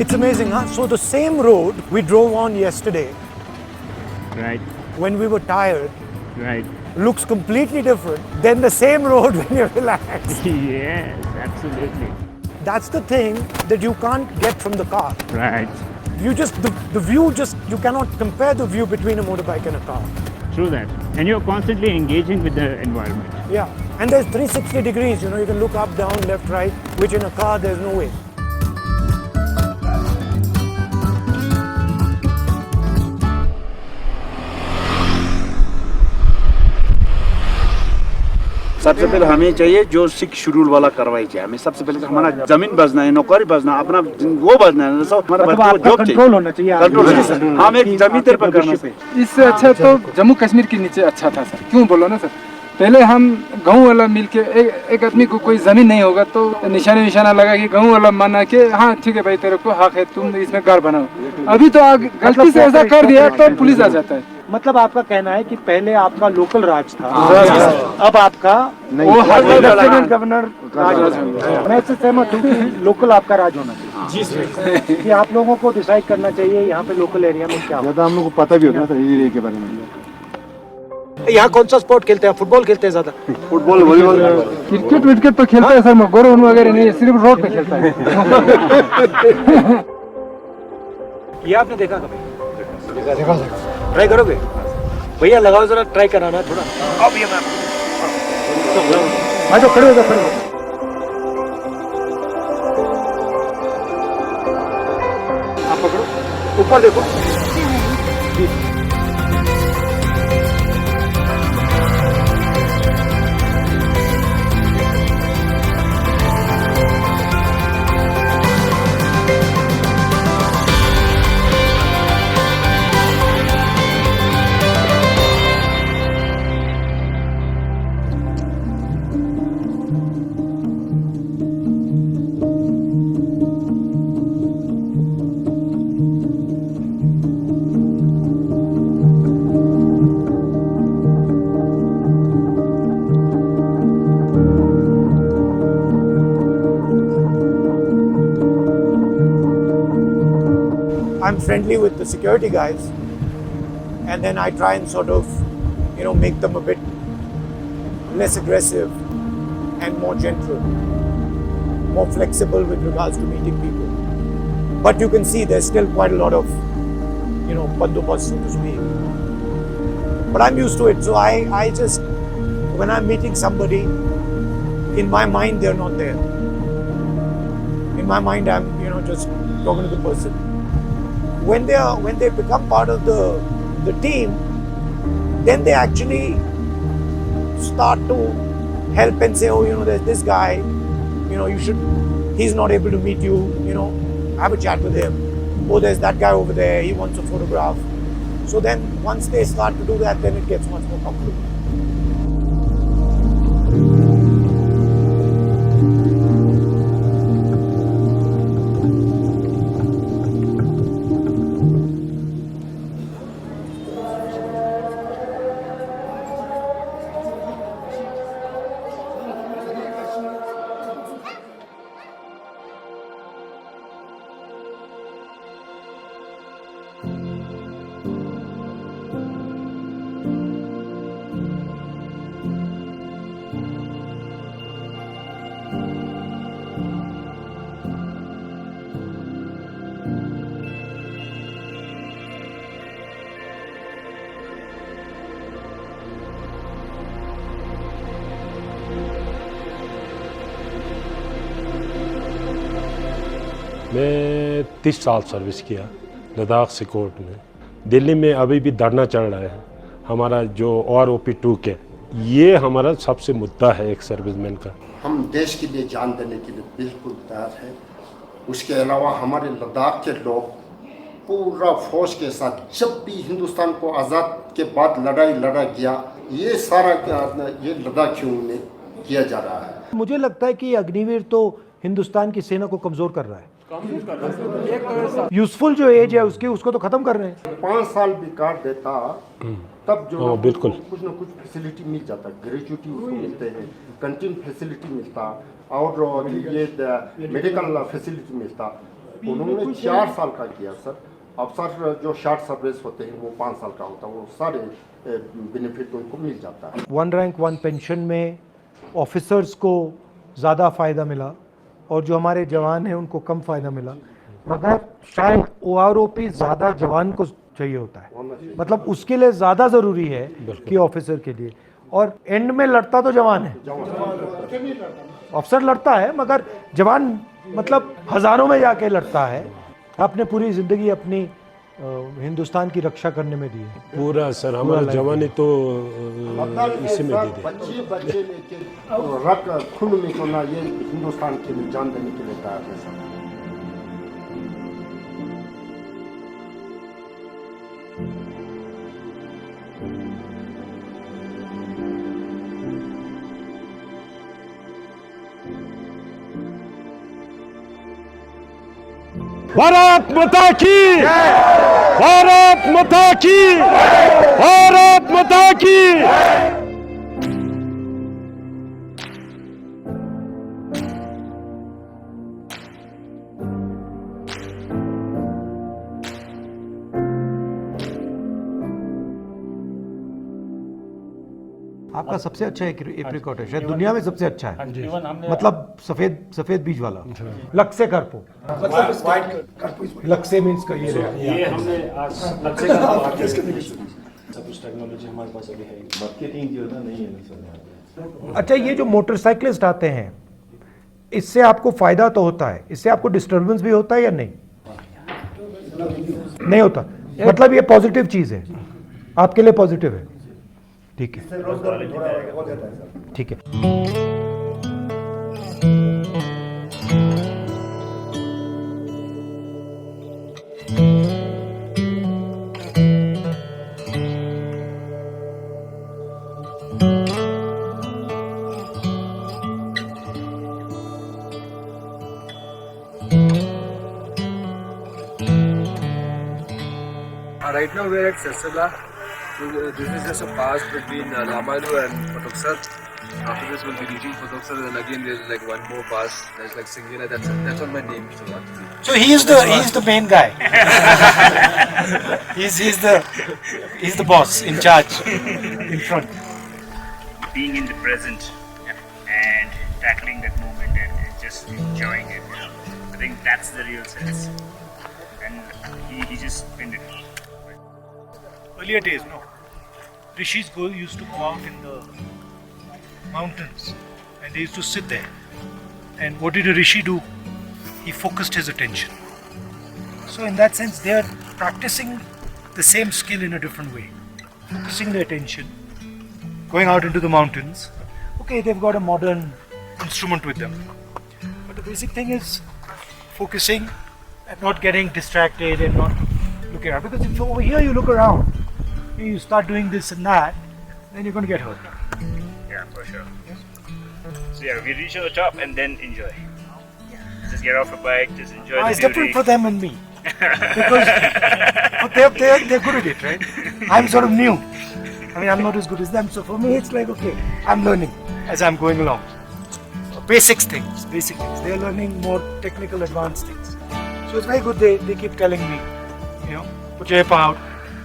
It's amazing, huh? So the same road we drove on yesterday Right, when we were tired right. looks completely different than the same road when you're relaxed. Yes, absolutely. That's the thing that you can't get from the car. Right. You just, the view just, you cannot compare the view between a motorbike and a car. True that. And you're constantly engaging with the environment. Yeah. And there's 360 degrees, you can look up, down, left, right, which in a car there's no way. सबसे पहले हमें चाहिए जो Sikh schedule वाला कार्रवाई चाहिए हमें सबसे पहले तो हमारा जमीन बचना है नौकरी बचना अपना वो बचना है सब हमारा जॉब कंट्रोल होना चाहिए कंट्रोल हम एक जमीन पर करना इससे अच्छा तो जम्मू कश्मीर के नीचे अच्छा था सर क्यों बोलो ना सर पहले हम गाँव वाला मिल के एक आदमी को कोई जमीन नहीं होगा तो निशाना लगा कि गाँव वाला माना कि हाँ ठीक है भाई तेरे को हक है तुम इसमें घर बनाओ अभी तो गलती से ऐसा कर दिया तो पुलिस आ जाता है मतलब आपका कहना है कि पहले आपका लोकल राज था अब आपका गवर्नर राज मैं इससे सहमत हूँ कि लोकल आपका राज होना चाहिए कि आप लोगों को डिसाइड करना चाहिए यहाँ पे लोकल एरिया में क्या ज्यादा हम लोग को पता भी होता है एरिया के बारे में यहाँ कौन सा स्पोर्ट खेलते हैं फुटबॉल खेलते हैं ज्यादा फुटबॉल वॉलीबॉल क्रिकेट विकेट तो खेलता है सर गोरवन वगैरह नहीं सिर्फ रोड पे खेलता है ये आपने देखा कभी ट्राई करोगे भैया लगाओ जरा ट्राई कराना थोड़ा अब ये मैं तो खड़े हो जा खड़े आप पकड़ो ऊपर देखो I'm friendly with the security guys, and then I try and sort of, make them a bit less aggressive and more gentle, more flexible with regards to meeting people. But you can see there's still quite a lot of, bandobast, so to speak. But I'm used to it, so I just, when I'm meeting somebody, in my mind they're not there. In my mind I'm, just talking to the person. When they become part of the team, then they actually start to help and say, oh, there's this guy, he's not able to meet you, have a chat with him. Oh, there's that guy over there, he wants a photograph. So then once they start to do that, then it gets much more comfortable. मैं 30 साल service किया लद्दाख सिकोट में। दिल्ली में अभी भी धरना चल रहा है हमारा जो ROP2 के, ये हमारा सबसे मुद्दा है एक सर्विसमैन का। हम देश के लिए जान देने के लिए बिल्कुल तैयार हैं। उसके अलावा हमारे लद्दाख के लोग पूरा फौज के साथ जब भी हिंदुस्तान को आज़ाद के बाद लड़ाई लड़ा गया, ये सारा ये लद्दाखियों ने किया जा रहा है। मुझे लगता है कि अग्निवीर तो हिंदुस्तान की सेना को कमजोर कर रहा है। यूजफुल जो एज है उसको तो खत्म कर रहे हैं। 5 साल भी काट देता तब जो बिल्कुल कुछ ना कुछ फैसिलिटी मिल जाता, ग्रेजुएटी उसको मिलते हैं, कैंटीन फैसिलिटी मिलता और ये मेडिकल फैसिलिटी मिलता। उन्होंने 4 साल का किया सर। अफसर जो शॉर्ट सर्विस होते हैं वो 5 साल का होता है, वो सारे बेनिफिट उनको मिल जाता है। 1 रैंक 1 पेंशन में ऑफिसर्स को ज़्यादा फ़ायदा मिला और जो हमारे जवान हैं उनको कम फ़ायदा मिला, मगर शायद OROP ज़्यादा जवान को चाहिए होता है, मतलब उसके लिए ज़्यादा ज़रूरी है कि ऑफिसर के लिए, और एंड में लड़ता तो जवान है, ऑफिसर लड़ता है मगर जवान मतलब हज़ारों में जाके लड़ता है, अपने पूरी ज़िंदगी अपनी हिंदुस्तान की रक्षा करने में दी है। पूरा सर हमारा जवानी तो इसी में दी बच्चे बच्चे लेके रख खून में तो ना ये हिंदुस्तान के लिए जान देने के लिए तैयार है सर। भारत माता की, भारत माता की, भारत माता की। आपका सबसे अच्छा एप्रिकॉट है, शायद दुनिया में सबसे अच्छा है, मतलब सफेद बीज वाला लक्से करपो, लक्से मीन्स का ये हमने आज लक्ष्य का सब कुछ टेक्नोलॉजी हमारे पास अभी है, मार्केटिंग जो है नहीं है सर। अच्छा, ये जो मोटरसाइकिलिस्ट आते हैं इससे आपको फायदा तो होता है, इससे आपको डिस्टर्बेंस भी होता है या नहीं? नहीं होता, मतलब ये पॉजिटिव चीज है, आपके लिए पॉजिटिव है। ठीक है, ठीक है। Right now we're at Sasala. So this is just a pass between Lamalu and Patoksar. After this we'll be reaching Patoksar, and then again there's like one more pass. There's like Singila. That's on my name. So he's the main guy. he's the boss in charge in front. Being in the present and tackling that moment and just enjoying it. I think that's the real sense. And he just pinned it. Earlier days, no. Rishis used to go out in the mountains and they used to sit there. And what did a Rishi do? He focused his attention. So in that sense, they are practicing the same skill in a different way. Focusing their attention, going out into the mountains. Okay, they've got a modern instrument with them. But the basic thing is focusing and not getting distracted and not looking around. Because if over here you look around, you start doing this and that, then you're going to get hurt. Yeah, for sure. So yeah, we reach the top and then enjoy. Just get off a bike, just enjoy the It's beauty. different for them and me. Because they're good at it, right? I'm sort of new. I mean, I'm not as good as them. So for me, it's like, okay, I'm learning as I'm going along. Basic things. They're learning more technical, advanced things. So it's very good. They keep telling me, put your hip out.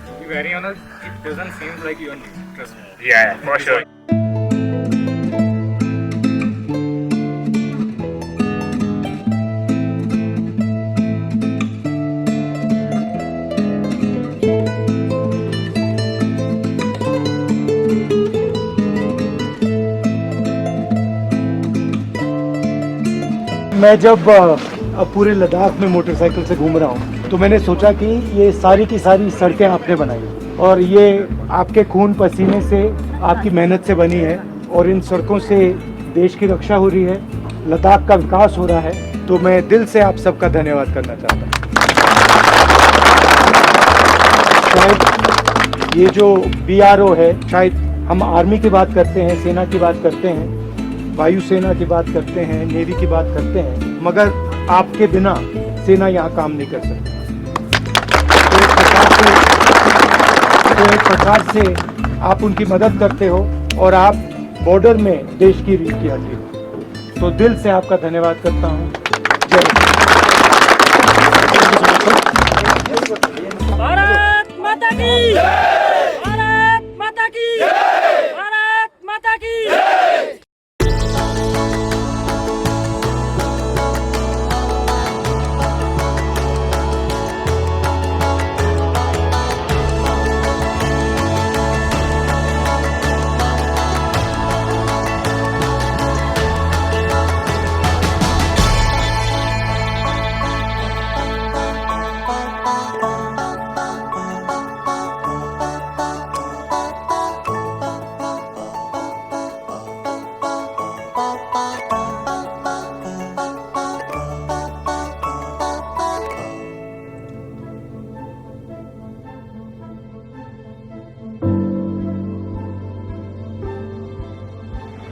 To be very honest, it doesn't seem like you're new. Trust me. Yeah, for sure. मैं जब पूरे लद्दाख में motorcycle से घूम रहा हूँ तो मैंने सोचा कि ये सारी की सारी सड़कें आपने बनाई और ये आपके खून पसीने से, आपकी मेहनत से बनी है और इन सड़कों से देश की रक्षा हो रही है, लद्दाख का विकास हो रहा है। तो मैं दिल से आप सबका धन्यवाद करना चाहता हूँ। शायद ये जो BRO है, शायद हम आर्मी की बात करते हैं, सेना की बात करते हैं, वायुसेना की बात करते हैं, नेवी की बात करते हैं, मगर आपके बिना सेना यहाँ काम नहीं कर सकती। तो एक प्रकार से आप उनकी मदद करते हो और आप बॉर्डर में देश की रीढ़ की हड्डी हो। तो दिल से आपका धन्यवाद करता हूँ। जय हिंद। माता की भारत माता की भारत माता की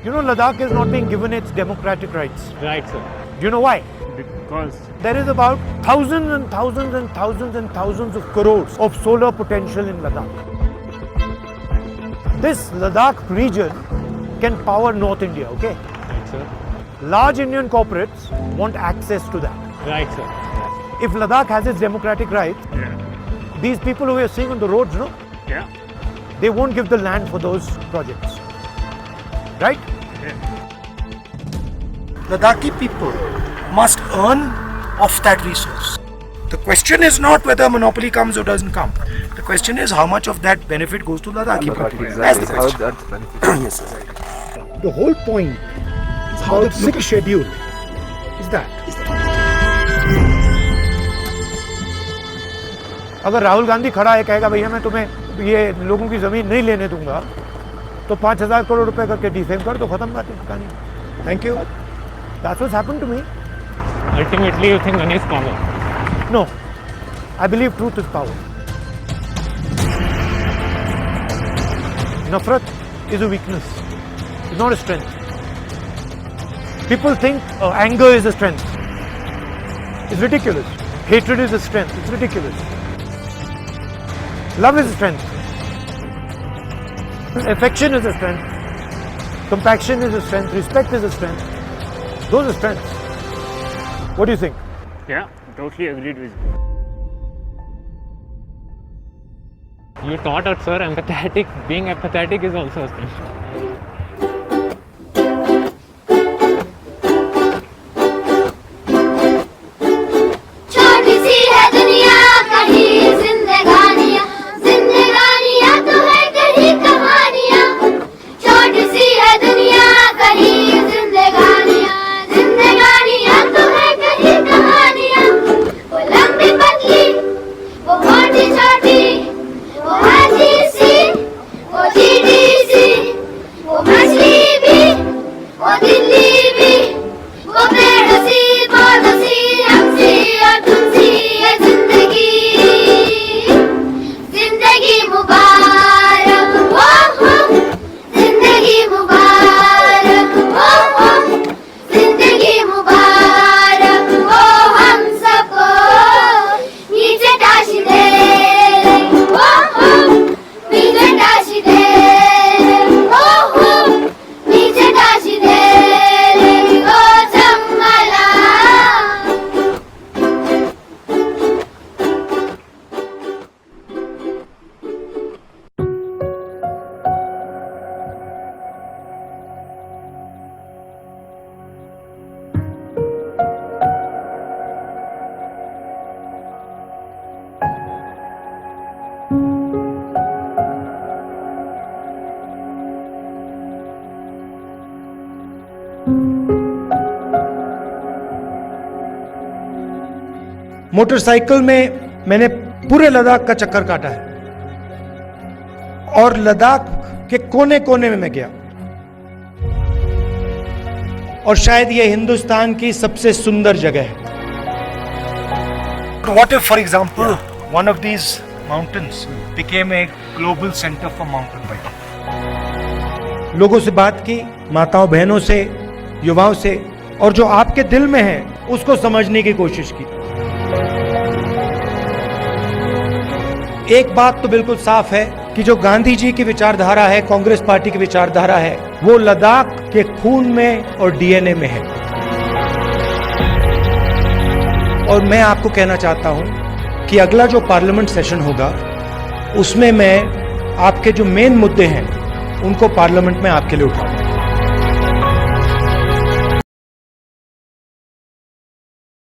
You know, Ladakh is not being given its democratic rights. Right, sir. Do you know why? Because There is about thousands and thousands and thousands and thousands of crores of solar potential in Ladakh. This Ladakh region can power North India, okay? right, sir. Large Indian corporates want access to that. Right, sir. If Ladakh has its democratic rights, Yeah. these people who we are seeing on the roads, no, Yeah. they won't give the land for those projects. Right? Ladakhi people must earn of that resource. The question is not whether monopoly comes or doesn't come. The question is how much of that benefit goes to Ladakhi people. That's the question. The whole point about the sixth schedule is that. अगर राहुल गांधी खड़ा है कहेगा भैया मैं तुम्हें ये लोगों की जमीन नहीं लेने दूंगा तो 5,000 करोड़ रुपए करके डिफेम कर तो खत्म बात है कहानी. Thank you. That's what's happened to me. Ultimately, you think money is power. No, I believe truth is power. Nafrat is a weakness. It's not a strength. People think anger is a strength. It's ridiculous. Hatred is a strength. It's ridiculous. Love is a strength. Affection is a strength. Compassion is a strength. Respect is a strength. Those are strengths. What do you think? Yeah, totally agreed with you. You taught us, sir, empathetic. Being empathetic is also a strength. छोटी सी है दुनिया कहीं जिंदगानियाँ जिंदगानियाँ तो है कहीं कहानियाँ छोटी सी है दुनिया कहीं जिंदगानियाँ जिंदगानियाँ तो है कहीं कहानियाँ वो लंबी पतली वो मोटी छोटी वो हाथी सी वो चींटी सी वो मछली भी वो दिल्ली भी वो पेड़ सी पौध सी हमसी और तुमसी ये जिंदगी जिंदगी मुबारक वो हो जिंदगी मुबारक वो हो जिंदगी मुबारक वो हम सबको नीचे ताशी दे वो हो नीचे ताशी दे वो हो नीचे ताशी दे ओ जंगला मोटरसाइकिल में मैंने पूरे लद्दाख का चक्कर काटा है और लद्दाख के कोने कोने में मैं गया और शायद ये हिंदुस्तान की सबसे सुंदर जगह है. What if, for example, one of these mountains became a global center for mountain biking? लोगों से बात की, माताओं बहनों से, युवाओं से, और जो आपके दिल में है उसको समझने की कोशिश की. एक बात तो बिल्कुल साफ है कि जो गांधी जी की विचारधारा है, कांग्रेस पार्टी की विचारधारा है, वो लद्दाख के खून में और डीएनए में है. और मैं आपको कहना चाहता हूं कि अगला जो पार्लियामेंट सेशन होगा उसमें मैं आपके जो मेन मुद्दे हैं उनको पार्लियामेंट में आपके लिए उठाऊंगा।